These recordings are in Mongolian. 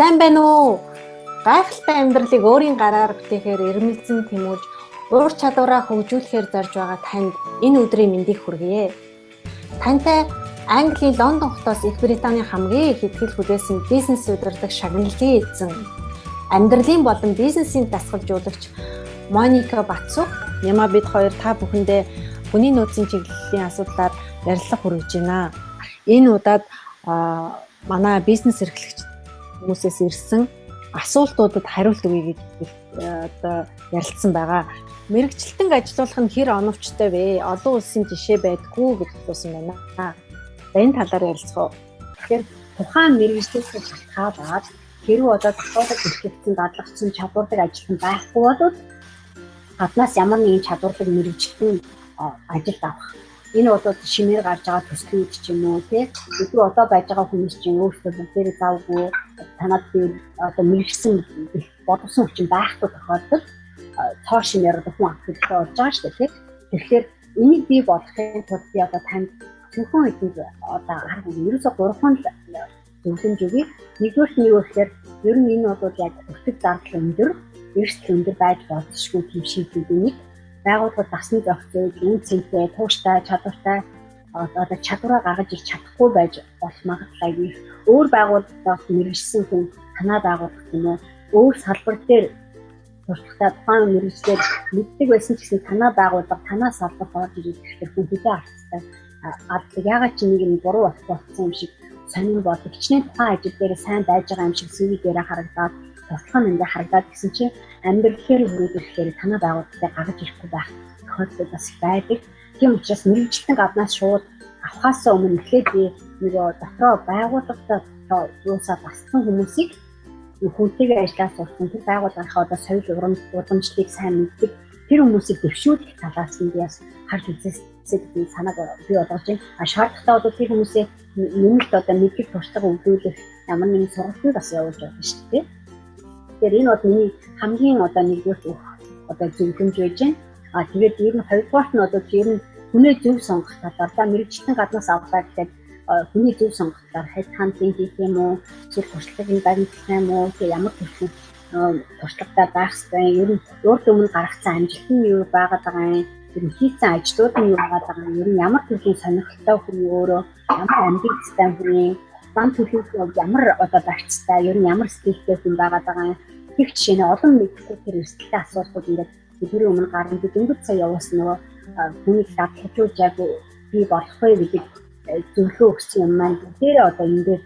Сайн байна уу? Гайхалтай амьдралыг өөрийн гараар бүтээхээр эрмэлзэн тэмүүлж, ур чадвараа хөгжүүлэхээр зорж байгаа танд энэ өдрийн мэндийг хүргэе. Тантай Английн Лондон хотоос Их Британий хамгийн их ихтгэл хүлээсэн бизнес удирдах шагналын эзэн, амьдралын болон бизнесийн дасгалжуулагч Моника Батцух Яма бид хоёр та бүхэндээ хүний нөөцийн чиглэлийн асуудлаар ярилцлага хүргэж байна. Энэ удаад манай бизнес эрхлэгч хүмүүсээс ирсэн асуултуудад хариулт өгье гэж одоо ярилцсан байгаа. Мэргэжилтэнг ажилуулах нь хэр оновчтой вэ? Олон улсын жишээ байдгүй гэж хэлсэн байна. Энэ талаар ярилцгаа. Тэгэхээр тухайн мэргэжилтээс шалтгаалаад хэрвээ одоо дотоодод бэлтгэгдсэн дадлагдсан чадвартай ажилтан байхгүй бол гаднаас ямар нэгэн чадвартай мэргэжилтэн ажилд авах. Энэ одоо шинээр гарч байгаа төслийн үед ч юм уу тий. Өдөр одоо байж байгаа хүмүүс чинь өөрсдөө бүгдээрээ завгүй танад би одоо мэргэсэн бодсон хүчин байхгүй тохиолдолд цоо шинээр одоо хүн авах хэрэгтэй болж байгаа шүү дээ тий. Тэгэхээр энийг би бодохын тулд би одоо танд зөвхөн эдгээр одоо арга ерөөсөө гурван зөвлөмж өгье. Нэгдүгээр нь юу гэхээр ер нь энэ бол яг өсөг зардал өндөр, эрсдэл өндөр байж болзошгүй тийм шийдвэрүүд байгууллагад дасны зохицуулж, үн цэнтэй, тууштай, чадвартай одоо чадвараа гаргаж ирч чадахгүй байж болох магадлал их. Өөр байгууллагаас мэргэжсэн хүн танаа байгууллага юм уу? Өөр салбар дээр туршлагатай тухайн мэргэжлэр мэддэг байсан ч гэсэн танаа байгууллага, танаа салбар орж ирэх хэрэгтэй хүн хэдэн арцтай. Ягаад чи нэг нь буруу болсон юм шиг сонин болдог. Хичнээн тухайн ажил дээр сайн байж байгаа юм шиг CV дээрээ харагдаад туслах нь ингээ харагдаад гэсэн чинь амьдралхээр хүрээхээр танаа байгууллагыг гаргаж ирэхгүй байх тохиолдол бас байдаг. Тийм учраас мэргэжилтэн гаднаас шууд авахаас өмнө эхлээд би нөгөө дотроо байгууллагатай юусаа бассан хүмүүсийг хүнтэйгээ ажиллаж сурсан тэр байгууллагынхаа одоо соёл урамжлалыг сайн мэддэг тэр хүмүүсийг дэвшүүлэх талаас нь би бас харж үзээсэй би санааг бий болгож байна. Шаардлагатай бол тэр хүмүүсээ нэмэлт одоо мэдлэг туршлага өгүүлэх ямар нэгэн сургалтыг бас явуулж байгаа шүү дээ. Тэгэхээр энэ бол миний хамгийн одоо нэгдүгээр одоо зөвлөмж байж байна. Тэгээд ер нь хоёрдугаарт нь одоо ер нь хүний зөв сонгох талаар мэргэжилтэн гаднаас авлаа гэхэд хүний зөв сонгох талаар хандлагын хийх юм уу, зөв туршлагыг баримтлах юм уу, ямар төрлийн туршлагатай байх ёстой. Ер нь урд өмнө гаргацсан амжилт нь юу байгаад байгаа юм, ер нь хийсэн ажлууд нь юу байгаад байгаа юм, ер нь ямар төрлийн сонирхолтой хүн өөрөө, ямар амбицтай хүн, зам төлөв ямар одоо барьцтай, ер нь ямар стилтэй хүн байгаад байгаа юм. Их жишээ нь олон мэдхгүй тэр эрсдэлтэй асуудлууд ингээд бидний өмнө гарна бид өнгөц сая явуулсан нөгөө хүнийг дадлажуулж яг би болохгүй гэдэг зөвлөгөө өгсөн юм маань тэрээ одоо энэ дээр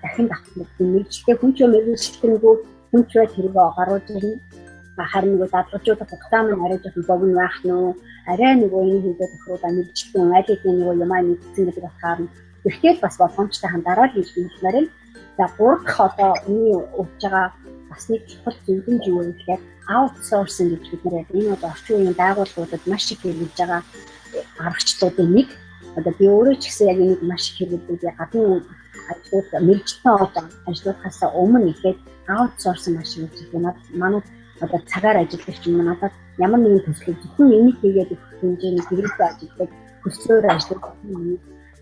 дахин давтах мэргэжилтэй хүн ч мэргэжилтэнгүү хүн ч тэргээ гаруулж ирнэ. Харин нөгөө дадлажуулах хугацаа маань арай жоохон богино байх нь арай нөгөө энэ хийдэг тохиолдол мэргэжилтэн аль хэдийн нөгөө юмаа нэгдсэн гэдэг утгаар нь ихтэй бас боломжтой хандараад хийж хэлмээр. За гурав дахь одоо миний өгж байгаа бас нэг чухал зөвлөмж юу вэ гэхээр аутсорсинг гэж бид нэр энэ одоо орчин үеийн байгууллагуудад маш их хэрэглэж байгаа аргачлалуудын нэг. Одоо би өөрөө ч гэсэн яг энийг маш их хэрэглэдэг. Гадны ажлууд мэргэжилтэн ажлуудаас өмнө ихэд аутсорсинг маш их хийж байна. Манай одоо цагаар ажиллагч юм надад ямар нэгэн төслийг зөвхөн энийг хийгээд өгөх хэмжээний хэрэглээ ажилладаг хөсөөр ажилладаг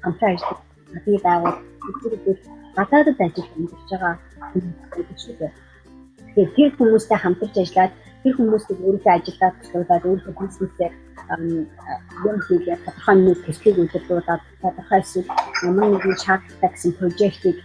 хамтран ажилладаг гадны байгууллагууд гадаадд ажиллаж байгаа хүмүүс шүү дээ. Тэгэхээр тэр хүмүүстэй хамтарч ажиллаад тэр хүмүүсийг өөрийнхөө ажилдаа туслуулад өөрийнхөө бизнесээр юм хийгээд тодорхой нэг төслийг удирдуулад тодорхой эсвэл ямар нэгэн шаардлагатай гэсэн прожектыг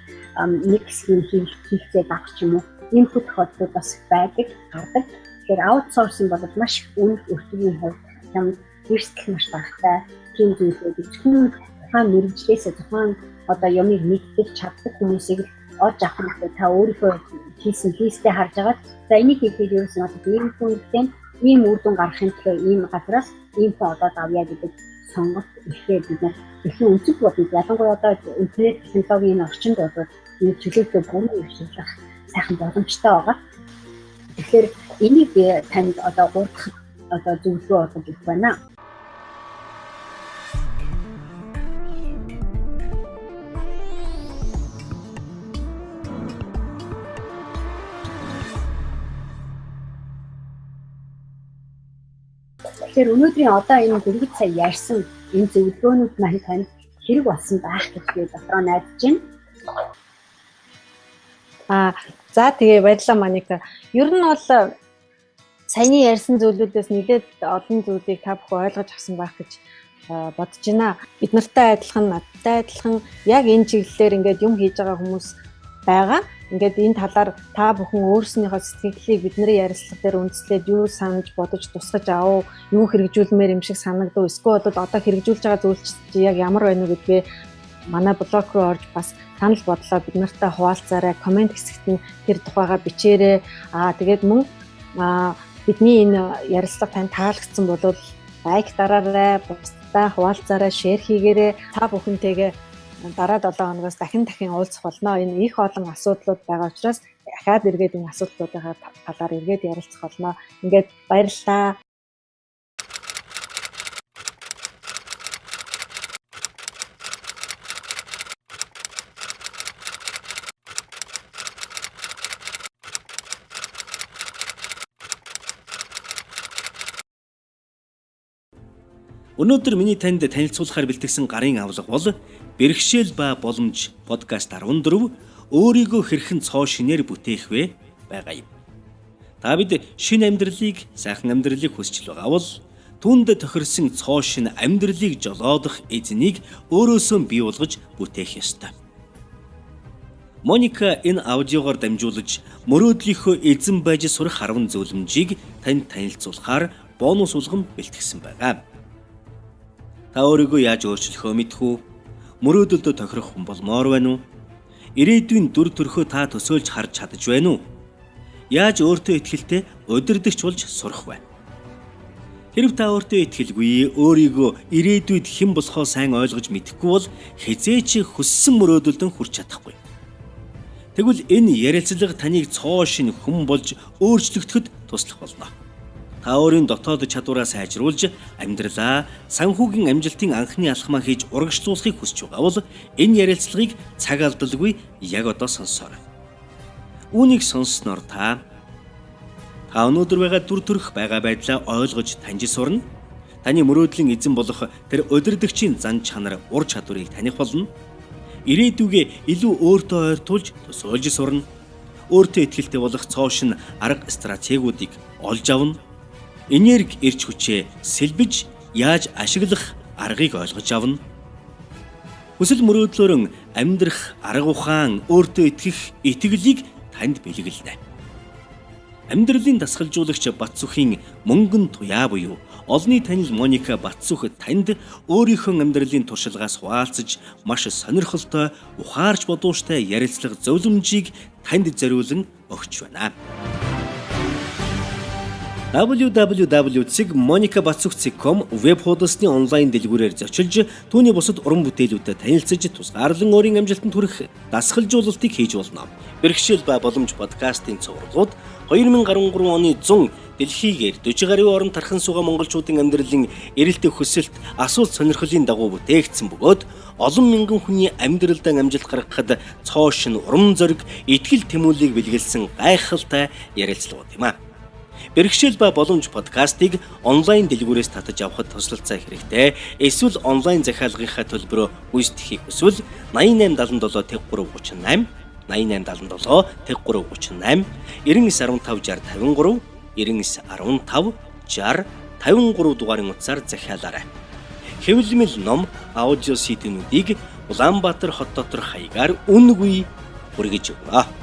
нэг хэсгийг хийхээ авах юм уу ийм тохиолдлууд бас байдаг гардаг. Тэгэхээр аутсорсинг бол маш үнэт өртөгийн хувьд юм эрсдэл маш багтай тийм зүйлүүд зөвхөн тухайн мэргэжлээс тухайн одоо юмыг мэддэг чаддаг хүмүүсийг олж авах хэрэгтэй. Та өөрийнхөө хийсэн листээ харж агаад за энийг хийхэд ерөөсөн одоо ийм хүнтэй ийм үр дүн гаргахын тулд ийм газраас ийм продукт авъя гэдэг сонголт ихээр бид нар дэлхийн өнцөг бодод ялангуяа одоо интернет технологийн орчинд бол энэ чөлөөтэй бүрэн хөгжүүлэх сайхан боломжтой байгаа. Тэгэхээр энийг би танд одоо гурав одоо зөвлөгөө олгож өгөх байна. Тэгэхээр өнөөдрийн одоо энэ дөрвөн сая ярьсан энэ зөвлөгөөнүүд маань танд хэрэг болсон байх гэж би дотроо найдаж байна. За тэгээ баярлалаа Моника. Ер нь бол саяны ярьсан зүйлүүдээс нэлээд олон зүйлийг та бүхэн ойлгож авсан байх гэж бодож байна. Бид нартай адилхан, надтай адилхан яг энэ чиглэлээр ингээд юм хийж байгаа хүмүүс байгаа. Ингээд энэ талаар та бүхэн өөрснийхөө сэтгэлийг бидний ярилцлага дээр үндэслээд юу санаж бодож тусгаж авав, юу хэрэгжүүлмээр юм шиг санагдав. Эсвэл одоо хэрэгжүүлж байгаа зүйл чинь яг ямар байна вэ гэдгээ манай блог руу орж бас санал бодлоо бид нартай хуваалцаарай. Комент хэсэгт нь тэр тухайга бичээрэй. Тэгээд мөн бидний энэ ярилцлага танд таалагдсан бол лайк дараарай, бусдаа хуваалцаарай, шеэр хийгээрэй. Та бүхэнтэйгээ дараа 7 хоногоос дахин уулзах болно. Энэ их олон асуудлууд байгаа учраас дахиад эргээд энэ асуудлуудын талаар эргээд ярилцах болно. Ингээд баярлалаа. Өнөөдөр миний танд танилцуулахаар бэлтгэсэн гарын авлага бол Бэрхшээл ба боломж подкаст 14 өөрийгөө хэрхэн цоо шинээр бүтээх вэ байгаа юм. Та бид шинэ амьдралыг, сайхан амьдралыг хүсч байгаа бол түнд тохирсон цоо шин амьдралыг жолоодох эзнийг өөрөөсөө бий болгож бүтээх ёстой. Моника энэ аудиогоор дамжуулж мөрөөдлийнхөө эзэн байж сурах 10 зөвлөмжийг танд танилцуулахаар бонус улгам бэлтгэсэн байгаа. Та өөрийгөө яаж өөрчлөхөө мэдэх үү? Мөрөөдөлдөө тохирох хүн болмоор байна уу? Ирээдүйн дүр төрхөө та төсөөлж харж чадж байна уу? Яаж өөртөө итгэлтэй удирдахч болж сурах вэ? Хэрв та өөртөө итгэлгүй, өөрийгөө ирээдүйд хэн болохоо сайн ойлгож мэдэхгүй бол хизээч хүссэн мөрөөдөлдөн хүрч чадахгүй. Тэгвэл энэ ярилцлага таныг цоо шин хүн болж өөрчлөгдөхөд туслах болно. Та өөрийн дотоод чадвараа сайжруулж амьдралаа санхүүгийн амжилтын анхны алхмаа хийж урагшлуулахыг хүсэж байгаа бол энэ ярилцлагыг цаг алдалгүй яг одоо сонсоорой. Үүнийг сонссноор та өнөөдөр байгаа дүр төрх байгаа байдлаа ойлгож таньж сурна. Таны мөрөөдлийн эзэн болох тэр удирдагчийн зан чанар, ур чадварыг таних болно. Ирээдүгээ илүү өөртөө ойртуулж төсөөлж сурна. Өөртөө итгэлтэй болох цоо шин арга стратегиудыг олж авна. Энерги эрч хүчээ сэлбэж яаж ашиглах аргыг ойлгож авна. Хүсэл мөрөөдлөөрөн амьдрах арга ухаан, өөртөө итгэх итгэлийг танд бэлгэлнэ. Амьдралын дасгалжуулагч Батсүхийн мөнгөн туяа буюу олонний танил Моника Батсүх танд өөрийнхөө амьдралын туршлагаас хуваалцаж маш сонирхолтой, ухаарч бодууштай ярилцлага зөвлөмжийг танд зориулан өгч байна. www.monikabatsuch.com веб хуудасны онлайн дэлгүүрээр зочилж түүний бусад уран бүтээлүүдэд танилцж тусгаарлан өөрийн амжилтанд хүрэх дасгалжуулалтыг хийж болно. Бэрхшээл ба боломж подкастын цувралууд 2013 оны 100 дэлхийгээр 40 гаруй орнд тархан суугаа монголчуудын амьдралын эрэлт хүсэлт, асуулт сонирхлын дагуу бүтээгдсэн бөгөөд олон мянган хүний амьдралдаа амжилт гаргахад цоо шин урам зориг, итгэл тэмүүлийг бэлгэлсэн гайхалтай ярилцлагууд юм а. Бэрхшээл ба боломж подкастыг онлайн дэлгүүрээс татаж авахд туслалцаа хэрэгтэй. Эсвэл онлайн захиалгынхаа төлбөрөөр гүйцэтгэхийг хүсвэл 8877 1338 8877 1338 9915 60 53 9915 60 53 дугаарын утсаар захиалаарай. Хэвлэмэл ном, аудио CD-нүүдийг Улаанбаатар хот дотор хаягаар үнэгүй хүргэж өгнө.